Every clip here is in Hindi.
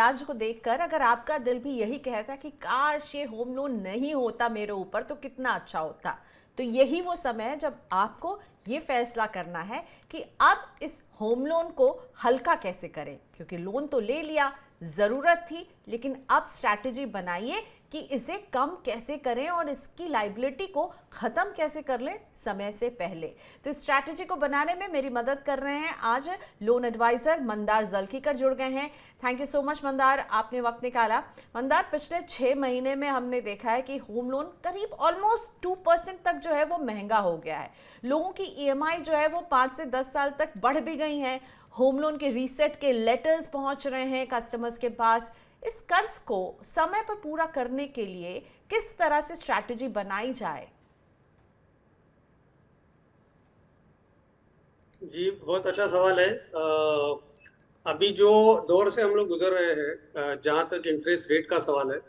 ब्याज को देखकर अगर आपका दिल भी यही कहता कि काश ये होम लोन नहीं होता मेरे ऊपर तो कितना अच्छा होता, तो यही वो समय है जब आपको ये फैसला करना है कि अब इस होम लोन को हल्का कैसे करें। क्योंकि लोन तो ले लिया, ज़रूरत थी, लेकिन अब स्ट्रैटेजी बनाइए कि इसे कम कैसे करें और इसकी लाइबिलिटी को ख़त्म कैसे कर लें समय से पहले। तो इस स्ट्रैटेजी को बनाने में मेरी मदद कर रहे हैं आज लोन एडवाइज़र मंदार जल्कीकर जुड़ गए हैं। Thank you so much Mandar, आपने वक्त निकाला। मंदार, पिछले 6 महीने में हमने देखा है कि होम लोन करीब ऑलमोस्ट 2% तक जो है वो महंगा हो गया है। लोगों की ईएमआई जो है वो 5 से 10 साल तक बढ़ भी गई हैं। होम लोन के रीसेट के लेटर्स पहुंच रहे हैं कस्टमर्स के पास। इस कर्ज को समय पर पूरा करने के लिए किस तरह से स्ट्रैटेजी बनाई जाए? जी, बहुत अच्छा सवाल है। अभी जो दौर से हम लोग गुजर रहे हैं, जहाँ तक इंटरेस्ट रेट का सवाल है,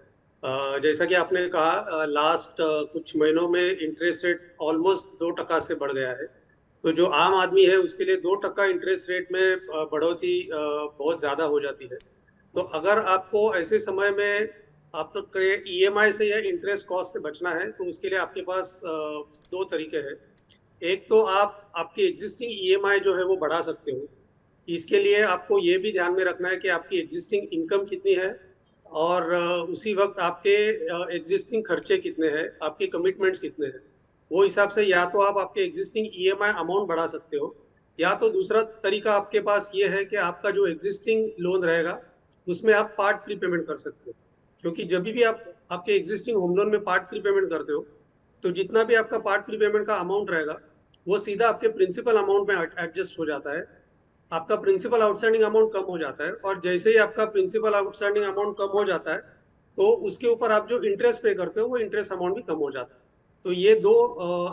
जैसा कि आपने कहा, लास्ट कुछ महीनों में इंटरेस्ट रेट ऑलमोस्ट 2% से बढ़ गया है। तो जो आम आदमी है उसके लिए 2% इंटरेस्ट रेट में बढ़ोतरी बहुत ज़्यादा हो जाती है। तो अगर आपको ऐसे समय में आप लोग के ईएमआई से या इंटरेस्ट कॉस्ट से बचना है, तो उसके लिए आपके पास दो तरीके हैं। एक तो आप आपकी एग्जिस्टिंग ईएमआई जो है वो बढ़ा सकते हो। इसके लिए आपको ये भी ध्यान में रखना है कि आपकी एग्जिस्टिंग इनकम कितनी है, और उसी वक्त आपके एग्जिस्टिंग खर्चे कितने हैं, आपके कमिटमेंट्स कितने हैं। वो हिसाब से या तो आप आपके एग्जिस्टिंग ईएमआई अमाउंट बढ़ा सकते हो, या तो दूसरा तरीका आपके पास ये है कि आपका जो एग्जिस्टिंग लोन रहेगा उसमें आप पार्ट प्रीपेमेंट कर सकते हो। क्योंकि जब भी आप आपके एग्जिस्टिंग होम लोन में पार्ट प्रीपेमेंट करते हो, तो जितना भी आपका पार्ट प्रीपेमेंट का अमाउंट रहेगा वो सीधा आपके प्रिंसिपल अमाउंट में एडजस्ट हो जाता है। आपका प्रिंसिपल आउटस्टैंडिंग अमाउंट कम हो जाता है, और जैसे ही आपका प्रिंसिपल आउटस्टैंडिंग अमाउंट कम हो जाता है, तो उसके ऊपर आप जो इंटरेस्ट पे करते हो वो इंटरेस्ट अमाउंट भी कम हो जाता है। तो ये दो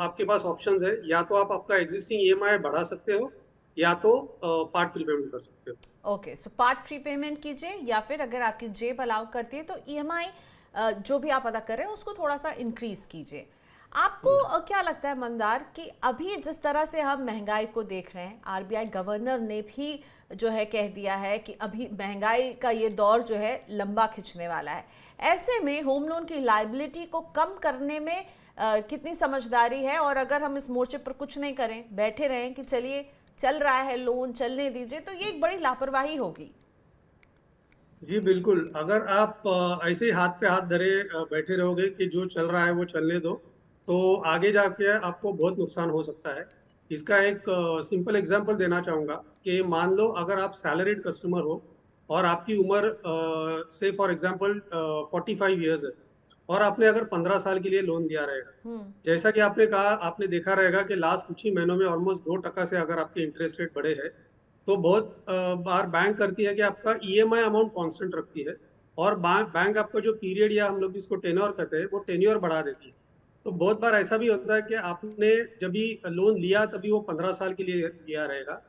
आपके पास ऑप्शंस है। या तो आप आपका एग्जिस्टिंग ईएमआई बढ़ा सकते हो, या तो पार्ट प्रीपेमेंट कर सकते हो। ओके, सो पार्ट प्रीपेमेंट कीजिए, या फिर अगर आपकी जेब अलाउ करती है तो ईएमआई जो भी आप अदा कर रहे हैं उसको थोड़ा सा इंक्रीज कीजिए। आपको क्या लगता है मंदार कि अभी जिस तरह से हम महंगाई को देख रहे हैं, आरबीआई गवर्नर ने भी जो है कह दिया है कि अभी महंगाई का ये दौर जो है लंबा खिंचने वाला है, ऐसे में होम लोन की लाइबिलिटी को कम करने में कितनी समझदारी है? और अगर हम इस मोर्चे पर कुछ नहीं करें, बैठे रहें कि चलिए चल रहा है लोन चलने दीजिए, तो ये एक बड़ी लापरवाही होगी। जी बिल्कुल। अगर आप ऐसे ही हाथ पे हाथ धरे बैठे रहोगे कि जो चल रहा है वो चलने दो, तो आगे जाके आपको बहुत नुकसान हो सकता है। इसका एक सिंपल एग्जांपल देना चाहूंगा कि मान लो अगर आप सैलरीड कस्टमर हो, और आपकी उम्र से फॉर एग्जांपल 45 ईयर्स है, और आपने अगर 15 साल के लिए लोन लिया रहेगा। जैसा कि आपने कहा, आपने देखा रहेगा कि लास्ट कुछ ही महीनों में ऑलमोस्ट 2% से अगर आपके इंटरेस्ट रेट बढ़े हैं, तो बहुत बार बैंक करती है कि आपका ईएमआई अमाउंट कांस्टेंट रखती है, और बैंक आपका जो पीरियड, या हम लोग जिसको टेन्योर कहते हैं, वो टेन्योर बढ़ा देती है। तो बहुत बार ऐसा भी होता है कि आपने जब भी लोन लिया तभी वो 15 साल के लिए लिया रहेगा,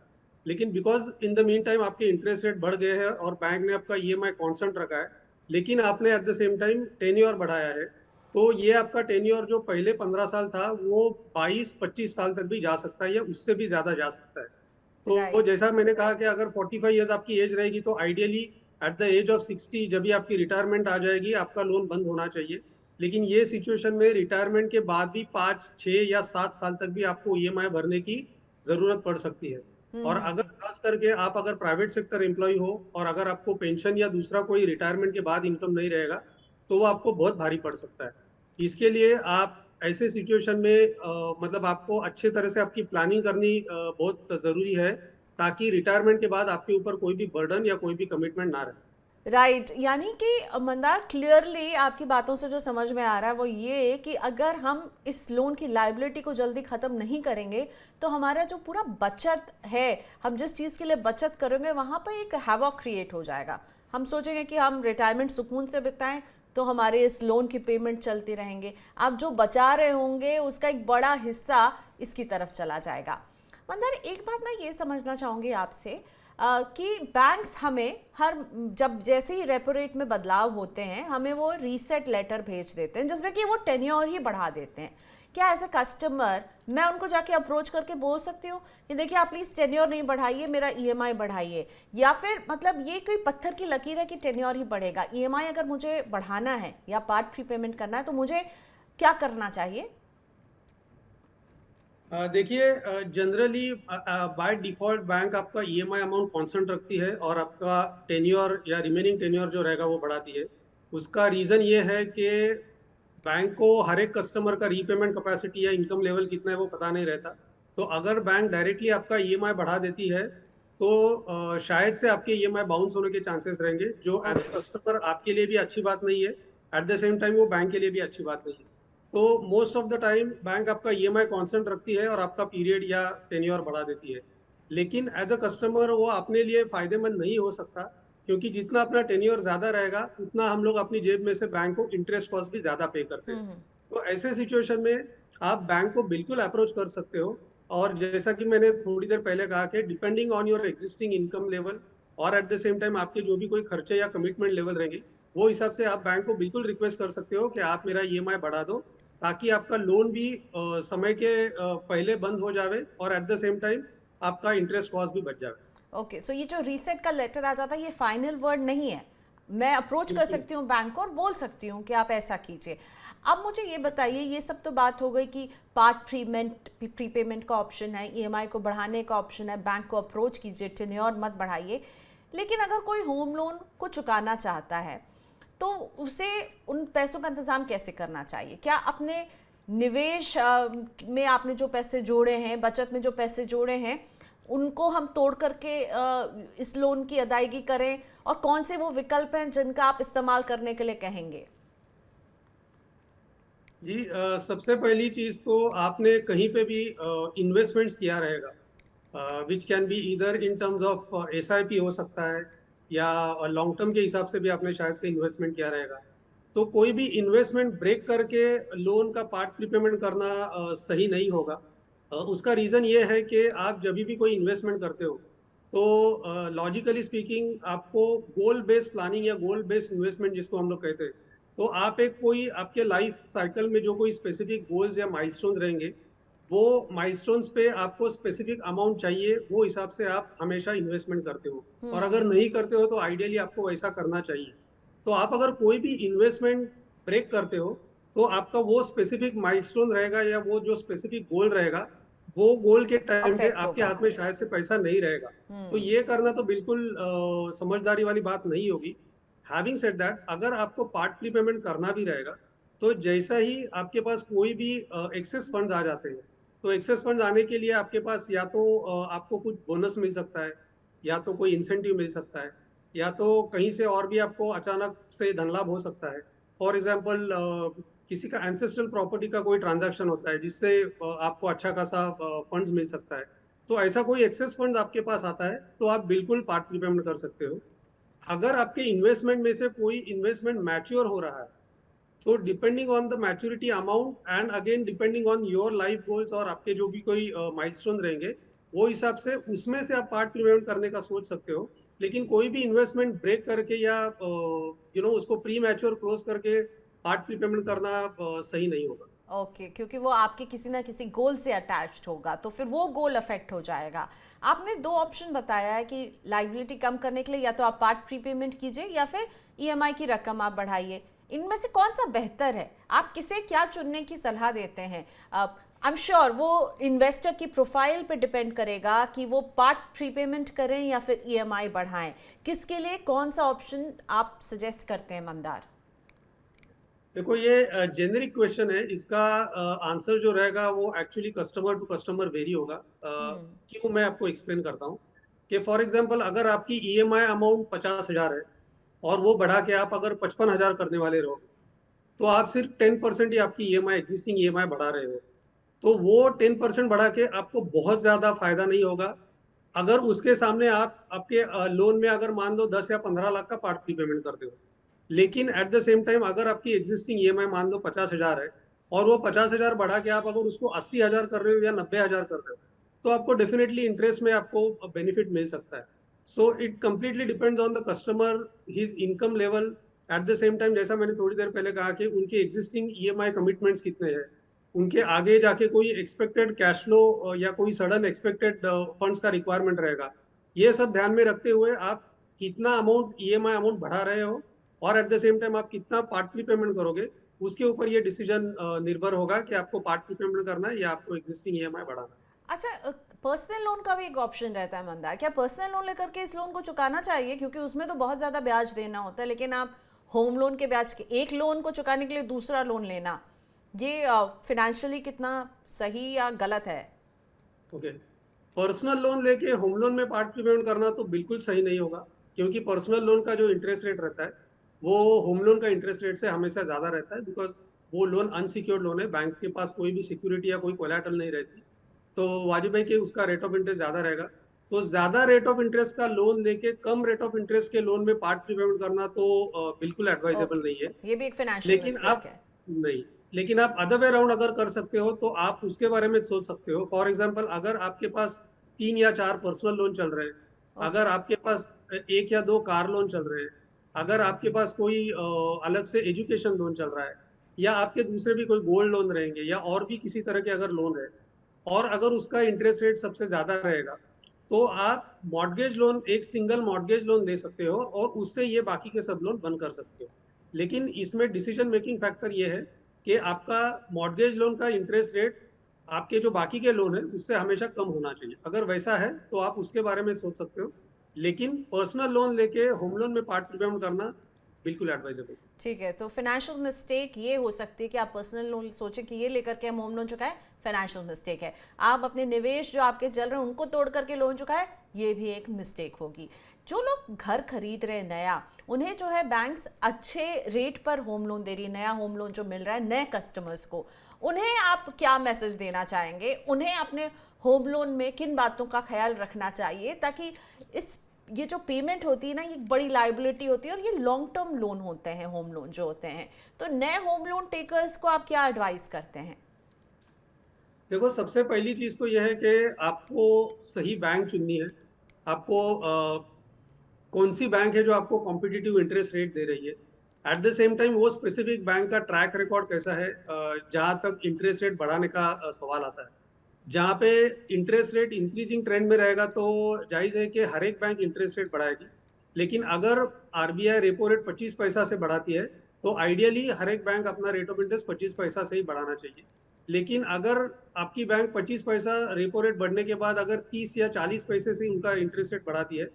लेकिन because in the mean time आपके इंटरेस्ट रेट बढ़ गए हैं और बैंक ने आपका ईएमआई कांस्टेंट रखा है, लेकिन आपने at the same time tenure बढ़ाया है, तो ये आपका टेन्योर जो पहले 15 साल था वो 22-25 साल तक भी जा सकता है, या उससे भी ज्यादा जा सकता है। तो राइट। जैसा मैंने कहा कि अगर 45 ईयर्स आपकी एज रहेगी, तो ideally at the age of 60, जब भी आपकी रिटायरमेंट आ जाएगी, आपका लोन बंद होना चाहिए। लेकिन ये सिचुएशन में रिटायरमेंट के बाद भी 5, 6 या 7 साल तक भी आपको ईएमआई भरने की जरूरत पड़ सकती है। और अगर खास करके आप अगर प्राइवेट सेक्टर एम्प्लॉय हो, और अगर आपको पेंशन या दूसरा कोई रिटायरमेंट के बाद इनकम नहीं रहेगा, तो वो आपको बहुत भारी पड़ सकता है। इसके लिए आप ऐसे सिचुएशन में मतलब आपको अच्छे तरह से आपकी प्लानिंग करनी बहुत जरूरी है, ताकि रिटायरमेंट के बाद आपके ऊपर कोई भी बर्डन या कोई भी कमिटमेंट ना रहे। राइट, यानी कि मंदार, क्लियरली आपकी बातों से जो समझ में आ रहा है वो ये कि अगर हम इस लोन की लाइबिलिटी को जल्दी ख़त्म नहीं करेंगे तो हमारा जो पूरा बचत है, हम जिस चीज़ के लिए बचत करेंगे वहाँ पर एक हैवॉक क्रिएट हो जाएगा। हम सोचेंगे कि हम रिटायरमेंट सुकून से बिताएं, तो हमारे इस लोन की पेमेंट चलती रहेंगे। आप जो बचा रहे होंगे उसका एक बड़ा हिस्सा इसकी तरफ चला जाएगा। मंदार, एक बात मैं ये समझना चाहूँगी आपसे, कि बैंक्स हमें जब जैसे ही रेपो रेट में बदलाव होते हैं हमें वो रीसेट लेटर भेज देते हैं जिसमें कि वो टेन्योर ही बढ़ा देते हैं। क्या एज ए कस्टमर मैं उनको जाके अप्रोच करके बोल सकती हूँ कि देखिए आप प्लीज़ टेन्योर नहीं बढ़ाइए, मेरा ईएमआई बढ़ाइए, या फिर मतलब ये कोई पत्थर की लकीर है कि टेन्योर ही बढ़ेगा? ईएमआई अगर मुझे बढ़ाना है या पार्ट प्री पेमेंट करना है तो मुझे क्या करना चाहिए? देखिए, जनरली बाय डिफॉल्ट बैंक आपका ईएमआई अमाउंट कांस्टेंट रखती है और आपका टेन्योर या रिमेनिंग टेन्योर जो रहेगा वो बढ़ाती है। उसका रीजन ये है कि बैंक को हर एक कस्टमर का रीपेमेंट कैपेसिटी या इनकम लेवल कितना है वो पता नहीं रहता। तो अगर बैंक डायरेक्टली आपका ईएमआई बढ़ा देती है तो शायद से आपके ईएमआई बाउंस होने के चांसेस रहेंगे, जो एज ओके। कस्टमर आपके लिए भी अच्छी बात नहीं है। एट द सेम टाइम वो बैंक के लिए भी अच्छी बात नहीं है। तो most of the time bank आपका ईएमआई कांस्टेंट रखती है और आपका पीरियड या टेन्योर बढ़ा देती है। लेकिन एज अ कस्टमर वो अपने लिए फायदेमंद नहीं हो सकता, क्योंकि जितना अपना टेन्योर ज्यादा रहेगा उतना हम लोग अपनी जेब में से बैंक को इंटरेस्ट कॉस्ट भी ज्यादा पे करते हैं। तो ऐसे सिचुएशन में आप बैंक को बिल्कुल अप्रोच कर सकते हो। और जैसा कि मैंने थोड़ी देर पहले कहा कि depending on your existing income level और एट द सेम टाइम आपके जो भी कोई खर्चे या कमिटमेंट लेवल रहेंगे, वो हिसाब से आप बैंक को बिल्कुल रिक्वेस्ट कर सकते हो कि आप मेरा ईएमआई बढ़ा दो, ताकि आपका लोन भी समय के पहले बंद हो जावे और एट द सेम टाइम आपका इंटरेस्ट कॉस्ट भी बच जाए। ओके, सो ये जो रीसेट का लेटर आ जाता है ये फाइनल वर्ड नहीं है, मैं अप्रोच कर बिल्कुल। सकती हूँ बैंक को और बोल सकती हूँ कि आप ऐसा कीजिए। अब मुझे ये बताइए, ये सब तो बात हो गई कि पार्ट प्रीपेमेंट का ऑप्शन है, ईएमआई को बढ़ाने का ऑप्शन है, बैंक को अप्रोच कीजिए, टेन्योर मत बढ़ाइए। लेकिन अगर कोई होम लोन को चुकाना चाहता है तो उसे उन पैसों का इंतज़ाम कैसे करना चाहिए? क्या अपने निवेश में आपने जो पैसे जोड़े हैं, बचत में जो पैसे जोड़े हैं, उनको हम तोड़ करके इस लोन की अदायगी करें, और कौन से वो विकल्प हैं जिनका आप इस्तेमाल करने के लिए कहेंगे? जी, सबसे पहली चीज तो आपने कहीं पे भी इन्वेस्टमेंट्स किया रहेगा, विच कैन बी इधर इन टर्म्स ऑफ एसआईपी हो सकता है, या लॉन्ग टर्म के हिसाब से भी आपने शायद से इन्वेस्टमेंट किया रहेगा। तो कोई भी इन्वेस्टमेंट ब्रेक करके लोन का पार्ट प्रीपेमेंट करना सही नहीं होगा। उसका रीजन ये है कि आप जब भी कोई इन्वेस्टमेंट करते हो तो लॉजिकली स्पीकिंग आपको गोल बेस्ड प्लानिंग या गोल बेस्ड इन्वेस्टमेंट जिसको हम लोग कहते हैं, तो आप एक कोई आपके लाइफ साइकिल में जो कोई स्पेसिफिक गोल्स या माइलस्टोन्स रहेंगे, वो माइलस्टोन्स पे आपको स्पेसिफिक अमाउंट चाहिए, वो हिसाब से आप हमेशा इन्वेस्टमेंट करते हो। और अगर नहीं करते हो तो आइडियली आपको वैसा करना चाहिए। तो आप अगर कोई भी इन्वेस्टमेंट ब्रेक करते हो तो आपका वो स्पेसिफिक माइलस्टोन रहेगा या वो जो स्पेसिफिक गोल रहेगा, वो गोल के टाइम पे अफेक्ट आपके होगा। हाथ में शायद से पैसा नहीं रहेगा। तो ये करना तो बिल्कुल समझदारी वाली बात नहीं होगी। हैविंग सेड दैट, अगर आपको पार्ट प्री पेमेंट करना भी रहेगा तो जैसा ही आपके पास कोई भी एक्सेस फंड्स आ जाते हैं, तो एक्सेस फंड्स आने के लिए आपके पास या तो आपको कुछ बोनस मिल सकता है, या तो कोई इंसेंटिव मिल सकता है, या तो कहीं से और भी आपको अचानक से धन लाभ हो सकता है। फॉर एग्जाम्पल, किसी का एंसेस्ट्रल प्रॉपर्टी का कोई ट्रांजैक्शन होता है जिससे आपको अच्छा खासा फंड्स मिल सकता है। तो ऐसा कोई एक्सेस फंड्स आपके पास आता है तो आप बिल्कुल पार्ट प्रीपेमेंट कर सकते हो। अगर आपके इन्वेस्टमेंट में से कोई इन्वेस्टमेंट मैच्योर हो रहा है, तो depending on the maturity amount and again depending on your life goals और आपके जो भी कोई माइलस्टोन रहेंगे, वो हिसाब से उसमें से आप पार्ट प्रीपेमेंट करने का सोच सकते हो। लेकिन कोई भी इन्वेस्टमेंट ब्रेक करके या उसको प्री मैच्योर क्लोज करके पार्ट प्रीपेमेंट करना सही नहीं होगा। ओके, क्योंकि वो आपके किसी ना किसी गोल से अटैच्ड होगा तो फिर वो गोल अफेक्ट हो जाएगा। आपने दो ऑप्शन बताया है कि लाइबिलिटी कम करने के लिए या तो आप पार्ट प्रीपेमेंट कीजिए या फिर ईएमआई की रकम आप बढ़ाइए। इनमें से कौन सा बेहतर है? आप किसे क्या चुनने की सलाह देते हैं? आई एम श्योर वो इन्वेस्टर की प्रोफाइल पे डिपेंड करेगा कि वो पार्ट प्रीपेमेंट करें या फिर ईएमआई बढ़ाएं। किसके लिए कौन सा ऑप्शन आप सजेस्ट करते हैं मंदार? देखो, ये जेनेरिक क्वेश्चन है, इसका आंसर जो रहेगा वो actually customer to customer vary होगा। क्यों, मैं आपको एक्सप्लेन करता हूँ कि फॉर एग्जांपल अगर आपकी ईएमआई अमाउंट 50,000 है और वो बढ़ा के आप अगर 55,000 करने वाले रहो, तो आप सिर्फ 10% ही आपकी ईएमआई एग्जिस्टिंग ईएमआई बढ़ा रहे हो। तो वो 10% बढ़ा के आपको बहुत ज्यादा फायदा नहीं होगा। अगर उसके सामने आप आपके लोन में अगर मान लो 10 या 15 लाख का पार्ट प्री पेमेंट करते हो, लेकिन एट द सेम टाइम अगर आपकी एग्जिस्टिंग ईएमआई मान लो 50,000 है और वो 50,000 बढ़ा के आप अगर उसको 80,000 कर रहे हो या 90,000 कर रहे हो, तो आपको डेफिनेटली इंटरेस्ट में आपको बेनिफिट मिल सकता है। So it completely depends on the customer, his income level. At the same time, जैसा मैंने थोड़ी देर पहले कहा कि उनके एग्जिस्टिंग ईएमआई कमिटमेंट्स कितने हैं, उनके आगे जाके कोई एक्सपेक्टेड कैश फ्लो या कोई सडन एक्सपेक्टेड फंड्स का रिक्वायरमेंट रहेगा। ये सब ध्यान में रखते हुए आप कितना अमाउंट ईएमआई अमाउंट बढ़ा रहे हो, और एट द सेम टाइम आप कितना पार्ट प्रीपेमेंट करोगे, उसके ऊपर ये डिसीजन निर्भर होगा कि आपको पार्ट प्रीपेमेंट करना है या आपको एग्जिस्टिंग ईएमआई बढ़ाना है। अच्छा, पर्सनल लोन का भी एक ऑप्शन रहता है मंदार, क्या पर्सनल लोन लेकर के इस लोन को चुकाना चाहिए? क्योंकि उसमें तो बहुत ज़्यादा ब्याज देना होता है, लेकिन आप होम लोन के ब्याज के एक लोन को चुकाने के लिए दूसरा लोन लेना, ये फिनेंशियली कितना सही या गलत है? ओके, पर्सनल लोन लेके होम लोन में पार्ट प्रीपेमेंट करना तो बिल्कुल सही नहीं होगा, क्योंकि पर्सनल लोन का जो इंटरेस्ट रेट रहता है वो होम लोन का इंटरेस्ट रेट से हमेशा ज्यादा रहता है, बिकॉज वो लोन अनसिक्योर्ड लोन है, बैंक के पास कोई भी सिक्योरिटी या कोई कोलैटरल नहीं रहती। तो वाजिब है कि उसका रेट ऑफ इंटरेस्ट ज्यादा रहेगा। तो ज्यादा रेट ऑफ इंटरेस्ट का लोन लेके कम रेट ऑफ इंटरेस्ट के लोन में पार्ट प्रीपेमेंट करना तो बिल्कुल एडवाइजेबल नहीं है। ओके, ये भी एक फिनेंशियल लेकिन मिस्टेक आप है। नहीं, लेकिन आप अदर वे राउंड अगर कर सकते हो तो आप उसके बारे में सोच सकते हो। फॉर एग्जांपल, अगर आपके पास 3 या 4 पर्सनल लोन चल रहे हैं, ओके। अगर आपके पास 1 या 2 कार लोन चल रहे हैं, अगर आपके पास कोई अलग से एजुकेशन लोन चल रहा है, या आपके दूसरे भी कोई गोल्ड लोन रहेंगे, या और भी किसी तरह के अगर लोन है, और अगर उसका इंटरेस्ट रेट सबसे ज्यादा रहेगा, तो आप मॉर्गेज लोन, एक सिंगल मॉर्गेज लोन दे सकते हो और उससे ये बाकी के सब लोन बंद कर सकते हो। लेकिन इसमें डिसीजन मेकिंग फैक्टर ये है कि आपका मॉर्गेज लोन का इंटरेस्ट रेट आपके जो बाकी के लोन है उससे हमेशा कम होना चाहिए। अगर वैसा है तो आप उसके बारे में सोच सकते हो, लेकिन पर्सनल लोन लेके होम लोन में पार्ट प्रीपेमेंट करना बिल्कुल एडवाइजेबल। ठीक है, तो फाइनेंशियल मिस्टेक ये हो सकती है कि आप पर्सनल लोन सोचें कि ये लेकर के हम होम लोन चुकाएं, फाइनेंशियल मिस्टेक है। आप अपने निवेश जो आपके चल रहे हैं उनको तोड़ करके लोन चुकाएं, ये भी एक मिस्टेक होगी। जो लोग घर खरीद रहे हैं नया, उन्हें जो है बैंक्स अच्छे रेट पर होम लोन दे रही है, नया होम लोन जो मिल रहा है नए कस्टमर्स को, उन्हें आप क्या मैसेज देना चाहेंगे? उन्हें अपने होम लोन में किन बातों का ख्याल रखना चाहिए ताकि इस ये जो पेमेंट होती है ना, ये एक बड़ी लाइबिलिटी होती है और ये लॉन्ग टर्म लोन होते हैं, होम लोन जो होते हैं। तो नए होम लोन टेकर्स को आप क्या एडवाइस करते हैं? देखो, सबसे पहली चीज तो यह है कि आपको सही बैंक चुननी है। आपको कौन सी बैंक है जो आपको कॉम्पिटिटिव इंटरेस्ट रेट दे रही है। एट द सेम टाइम वो स्पेसिफिक बैंक का ट्रैक रिकॉर्ड कैसा है, जहां तक इंटरेस्ट रेट बढ़ाने का सवाल आता है। जहाँ पे इंटरेस्ट रेट इंक्रीजिंग ट्रेंड में रहेगा तो जायज है कि हर एक बैंक इंटरेस्ट रेट बढ़ाएगी। लेकिन अगर आरबीआई रेपो रेट 25 पैसा से बढ़ाती है, तो आइडियली हर एक बैंक अपना रेट ऑफ इंटरेस्ट 25 पैसा से ही बढ़ाना चाहिए। लेकिन अगर आपकी बैंक 25 पैसा रेपो रेट बढ़ने के बाद अगर 30 या 40 पैसे से उनका इंटरेस्ट रेट बढ़ाती है,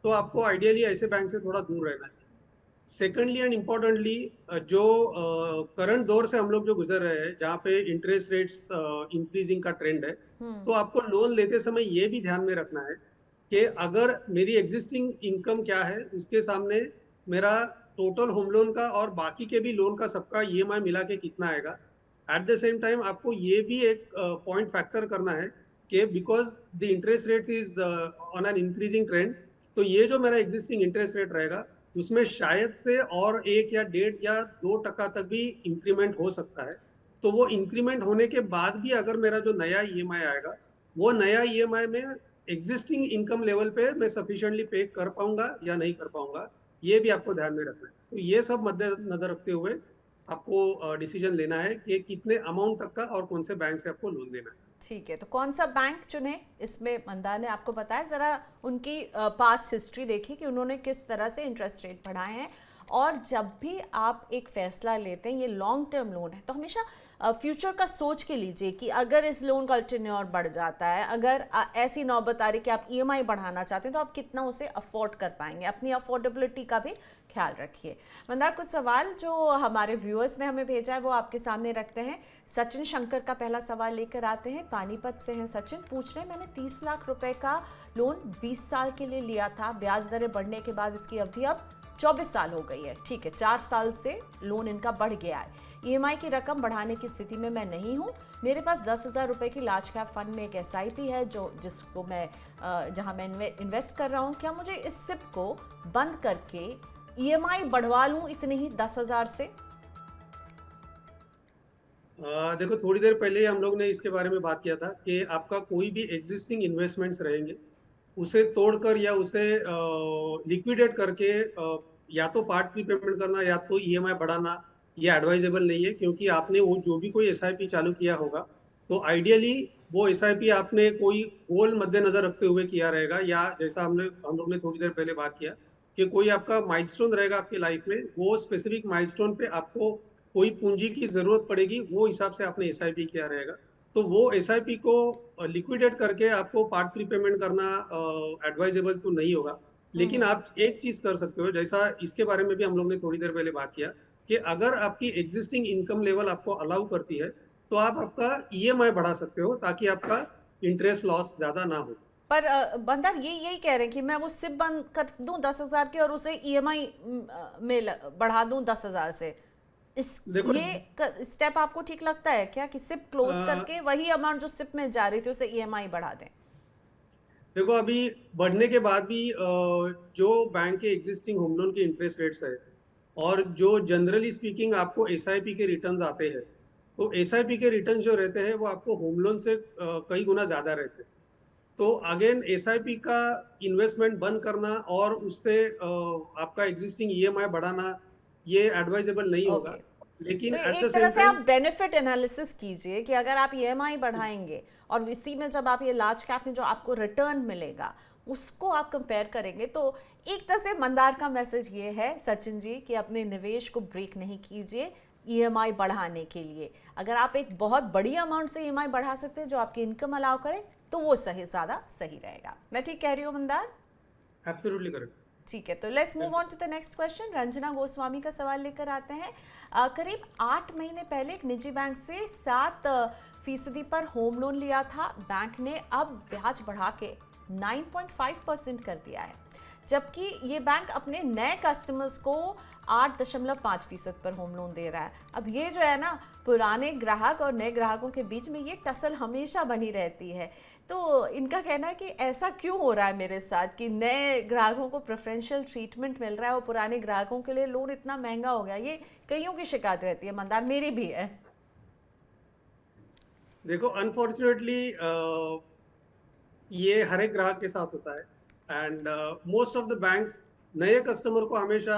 तो आपको आइडियली ऐसे बैंक से थोड़ा दूर रहना चाहिए। सेकेंडली एंड इम्पोर्टेंटली, जो करंट दौर से हम लोग जो गुजर रहे हैं, जहाँ पे इंटरेस्ट रेट्स इंक्रीजिंग का ट्रेंड है, तो आपको लोन लेते समय ये भी ध्यान में रखना है कि अगर मेरी एग्जिस्टिंग इनकम क्या है उसके सामने मेरा टोटल होम लोन का और बाकी के भी लोन का सबका ईएमआई मिला के कितना आएगा। एट द सेम टाइम आपको ये भी एक पॉइंट फैक्टर करना है कि because the interest rate is on an increasing trend, तो ये जो मेरा एग्जिस्टिंग इंटरेस्ट रेट रहेगा उसमें शायद से और 1 या 1.5 या 2% तक भी इंक्रीमेंट हो सकता है। तो वो इंक्रीमेंट होने के बाद भी अगर मेरा जो नया ईएमआई आएगा, वो नया ईएमआई में एग्जिस्टिंग इनकम लेवल पे मैं सफिशिएंटली पे कर पाऊंगा या नहीं कर पाऊंगा, ये भी आपको ध्यान में रखना है। तो ये सब मद्देनजर रखते हुए आपको डिसीजन लेना है कि कितने अमाउंट तक का और कौन से बैंक से आपको लोन लेना है। ठीक है, तो कौन सा बैंक चुने इसमें मंदार ने आपको बताया, ज़रा उनकी पास्ट हिस्ट्री देखी कि उन्होंने किस तरह से इंटरेस्ट रेट बढ़ाए हैं। और जब भी आप एक फ़ैसला लेते हैं, ये लॉन्ग टर्म लोन है, तो हमेशा फ्यूचर का सोच के लीजिए कि अगर इस लोन का टेन्योर बढ़ जाता है, अगर ऐसी नौबत आ रही कि आप ईएमआई बढ़ाना चाहते हैं, तो आप कितना उसे अफोर्ड कर पाएंगे। अपनी अफोर्डेबिलिटी का भी ख्याल रखिए। मंदार, कुछ सवाल जो हमारे व्यूअर्स ने हमें भेजा है वो आपके सामने रखते हैं। सचिन शंकर का पहला सवाल लेकर आते हैं। पानीपत से हैं सचिन, पूछ रहे हैं मैंने 30 लाख रुपए का लोन 20 साल के लिए लिया था, ब्याज दरें बढ़ने के बाद इसकी अवधि अब 24 साल हो गई है। ठीक है, 4 साल से लोन इनका बढ़ गया है। ईएमआई की रकम बढ़ाने की स्थिति में मैं नहीं हूँ। मेरे पास 10,000 रुपये की लार्ज कैप फंड में एक एसआईपी है जिसको मैं जहाँ मैं इन्वेस्ट कर रहा हूँ। क्या मुझे इस सिप को बंद करके ईएमआई बढ़वा लूँ इतने ही 10,000 से? देखो, थोड़ी देर पहले हम लोग ने इसके बारे में बात किया था कि आपका कोई भी एग्जिस्टिंग इन्वेस्टमेंट्स रहेंगे, उसे तोड़कर या उसे लिक्विडेट करके या तो पार्ट प्रीपेमेंट करना या तो ईएमआई बढ़ाना, ये एडवाइजेबल नहीं है, क्योंकि आपने वो जो भी कोई एसआईपी चालू किया होगा, तो आइडियली वो एसआईपी आपने कोई गोल मद्देनजर रखते हुए किया रहेगा, या जैसा हम लोग ने थोड़ी देर पहले बात किया कि कोई आपका माइलस्टोन रहेगा आपकी लाइफ में, वो स्पेसिफिक माइलस्टोन पे आपको कोई पूंजी की जरूरत पड़ेगी, वो हिसाब से आपने एसआईपी किया रहेगा। तो वो एसआईपी को लिक्विडेट करके आपको पार्ट प्रीपेमेंट करना एडवाइजेबल तो नहीं होगा। लेकिन आप एक चीज कर सकते हो, जैसा इसके बारे में भी हम लोग ने थोड़ी देर पहले बात किया, कि अगर आपकी एग्जिस्टिंग इनकम लेवल आपको अलाउ करती है तो आप आपका ईएमआई बढ़ा सकते हो, ताकि आपका इंटरेस्ट लॉस ज्यादा ना हो। पर बंदर ये यही कह रहे हैं कि मैं वो सिप बंद कर दूं 10,000 की और उसे ईएमआई बढ़ा दूं 10,000 से। इस देखो, ये स्टेप आपको ठीक लगता है क्या कि सिप क्लोज करके वही अमाउंट जो सिप में जा रही थी उसे ईएमआई बढ़ा दें? देखो अभी बढ़ने के बाद भी जो बैंक के एग्जिस्टिंग होम लोन के इंटरेस्ट रेट्स है, और जो जनरली स्पीकिंग आपको एसआईपी के रिटर्न्स आते हैं, तो एसआईपी के रिटर्न जो रहते हैं वो आपको होम लोन से कई गुना ज्यादा रहते हैं। तो अगेन एसआईपी का इन्वेस्टमेंट बंद करना और उससे आपका एग्जिस्टिंग ईएमआई बढ़ाना, ये एडवाइजेबल नहीं होगा। ओके, लेकिन तो एट द एक तरह सेम से आप टाइम, बेनिफिट एनालिसिस कीजिए कि अगर आप ईएमआई बढ़ाएंगे और इसी में जब आप ये लार्ज कैप में जो आपको रिटर्न मिलेगा उसको आप कंपेयर करेंगे, तो एक तरह से मंदार का मैसेज ये है सचिन जी कि अपने निवेश को ब्रेक नहीं कीजिए ईएमआई बढ़ाने के लिए। अगर आप एक बहुत बड़ी अमाउंट से ईएमआई बढ़ा सकते हैं जो आपकी इनकम अलाउ करे तो वो सही, ज़्यादा सही रहेगा। मैं ठीक कह रही हूँ मंदार? Absolutely correct. ठीक है, तो let's move on to the next question. Ranjana Goswami का सवाल लेकर आते हैं। करीब 8 महीने पहले एक निजी बैंक से 7% पर होम लोन लिया था। बैंक ने अब ब्याज बढ़ा के 9.5% कर दिया है, जबकि ये बैंक अपने नए कस्टमर्स को 8.5% पर होम लोन दे रहा है। अब ये जो है ना, पुराने ग्राहक और नए ग्राहकों के बीच में ये टसल हमेशा बनी रहती है। तो इनका कहना है कि ऐसा क्यों हो रहा है मेरे साथ कि नए ग्राहकों को प्रेफरेंशियल ट्रीटमेंट मिल रहा है और पुराने ग्राहकों के लिए लोन इतना महंगा हो गया। ये कईयों की शिकायत रहती है मंदार, मेरी भी है। देखो अनफॉर्चुनेटली ये हर एक ग्राहक के साथ होता है, and most of the banks नए कस्टमर को हमेशा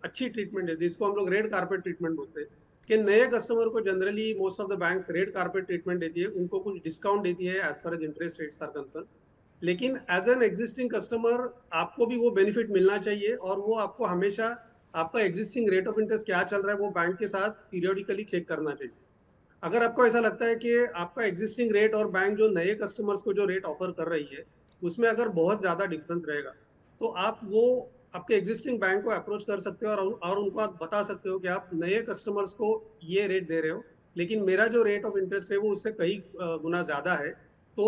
अच्छी ट्रीटमेंट देती है, जिसको हम लोग रेड कारपेट ट्रीटमेंट बोलते हैं। कि नए कस्टमर को generally most of the banks red carpet treatment देती है, उनको कुछ डिस्काउंट देती है as far as interest rates are concern. लेकिन एज एन एग्जिस्टिंग कस्टमर आपको भी वो बेनिफिट मिलना चाहिए, और वो आपको हमेशा आपका एग्जिस्टिंग रेट ऑफ इंटरेस्ट क्या चल रहा है वो बैंक के साथ पीरियोडिकली चेक करना चाहिए। अगर आपको ऐसा लगता है कि आपका एग्जिस्टिंग रेट और बैंक जो नए कस्टमर्स को जो रेट ऑफर कर रही है उसमें अगर बहुत ज्यादा डिफरेंस रहेगा, तो आप वो आपके एग्जिस्टिंग बैंक को अप्रोच कर सकते हो, और उनको आप बता सकते हो कि आप नए कस्टमर्स को ये रेट दे रहे हो, लेकिन मेरा जो रेट ऑफ इंटरेस्ट है वो उससे कई गुना ज्यादा है। तो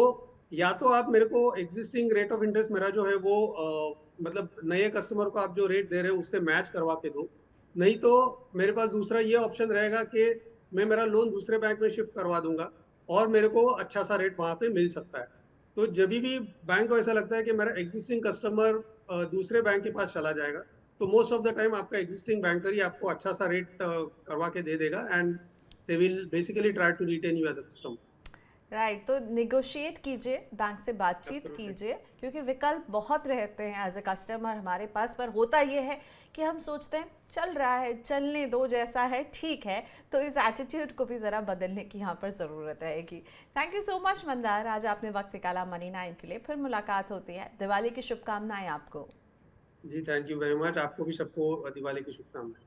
या तो आप मेरे को एग्जिस्टिंग रेट ऑफ इंटरेस्ट मेरा जो है वो मतलब नए कस्टमर को आप जो रेट दे रहे हो उससे मैच करवा के दो, नहीं तो मेरे पास दूसरा ये ऑप्शन रहेगा कि मैं मेरा लोन दूसरे बैंक में शिफ्ट करवा दूंगा और मेरे को अच्छा सा रेट वहां पे मिल सकता है। तो जब भी बैंक को ऐसा लगता है कि मेरा एग्जिस्टिंग कस्टमर दूसरे बैंक के पास चला जाएगा, तो मोस्ट ऑफ द टाइम आपका एग्जिस्टिंग बैंकर ही आपको अच्छा सा रेट करवा के दे देगा, and they will basically try to retain you as a customer. Right, तो निगोशिएट कीजिए, बैंक से बातचीत कीजिए, क्योंकि विकल्प बहुत रहते हैं एज ए कस्टमर हमारे पास। पर होता ये है कि हम सोचते हैं चल रहा है, चलने दो, जैसा है ठीक है। तो इस एटीट्यूड को भी ज़रा बदलने की यहाँ पर ज़रूरत रहेगी। Thank you so much Mandar, आज आपने वक्त निकाला मनी 9 के लिए। फिर मुलाकात होती है। दिवाली की शुभकामनाएं आपको। जी थैंक यू वेरी मच, आपको भी सबको दिवाली की शुभकामनाएं।